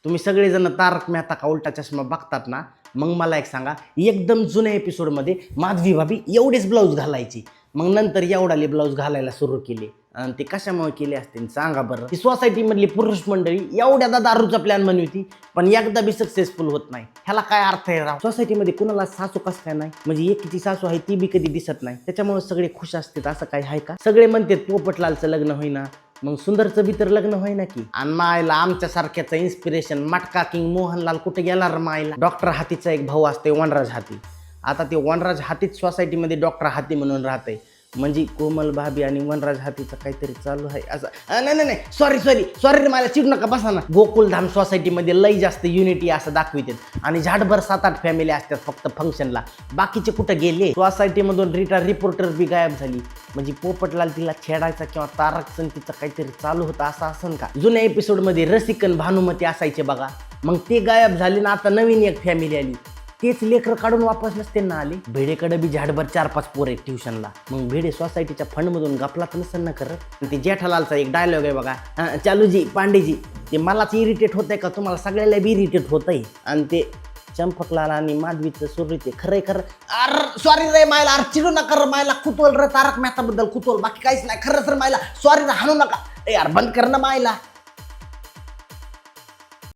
तुम्ही सगळेजण तारक मेहता का उलटा चष्मा बघतात ना, मग मला एक सांगा, एकदम जुन्या एपिसोडमध्ये माधवी भाभी एवढेच ब्लाऊज घालायची, मग नंतर एवढाले ब्लाऊज घालायला सुरू केले. आणि ते कशामुळे केले असतील सांगा बरं. ही सोसायटीमधली पुरुष मंडळी एवढ्यादा दारूचा प्लॅन बनवती, पण एकदा बी सक्सेसफुल होत नाही. ह्याला काय अर्थ आहे राव? सोसायटीमध्ये कुणाला सासू कसं काय नाही, म्हणजे एकीची सासू आहे ती बी कधी दिसत नाही, त्याच्यामुळे सगळे खुश असतात असं काय आहे का? सगळे म्हणतात पोपटलालचं लग्न होईना, मग सुंदरचं बी तर लग्न होय ना की. आणि मायला आमच्यासारख्याचं इन्स्पिरेशन मटका किंग मोहनलाल कुठे गेला मायला? डॉक्टर हातीचा एक भाऊ असते वनराज हाती. आता ते वनराज हातीच सोसायटीमध्ये डॉक्टर हाती म्हणून राहते, म्हणजे कोमल भाभी आणि वनराज हातीचं काहीतरी चालू आहे असं. नाही सॉरी रे, मला चिडू नका, बसा ना. गोकुलधाम सोसायटीमध्ये लई जास्त युनिटी असं दाखवितात आणि झाडभर 7-8 फॅमिली असतात फक्त फंक्शनला, बाकीचे कुठं गेले? सोसायटीमधून रिपोर्टर बी गायब झाली, म्हणजे पोपटलाल तिला छेडायचा किंवा तारक संतीचं काहीतरी चालू होतं असं असन का? जुन्या एपिसोडमध्ये रसिकन भानुमती असायचे बघा, मग ते गायब झाले ना, आता नवीन एक फॅमिली आली. तेच लेकर काढून वापस नसते ना आले. भेडेकडे बी झाडभर 4-5 पोरं आहेत ट्युशनला, मग भेडे सोसायटीच्या फंडमधून गपलात नसेल ना करत. ते जेठालालचा एक डायलॉग आहे बघा, चालूजी पांडेजी, ते मलाच इरिटेट होतंय का तुम्हाला सगळ्याला बी इरिटेट होतंय? आणि ते चंपकलाल आणि माधवीचं सुरू ते खरं. अरे सॉरी रे मायला, अरे चिडू नका रे मायला, कुतवल रे तारक मेहता बद्दल कुतवल, बाकी काहीच नाही. खरंच रे मायला सॉरी रे, हाणू नका. यार बंद कर ना मायला.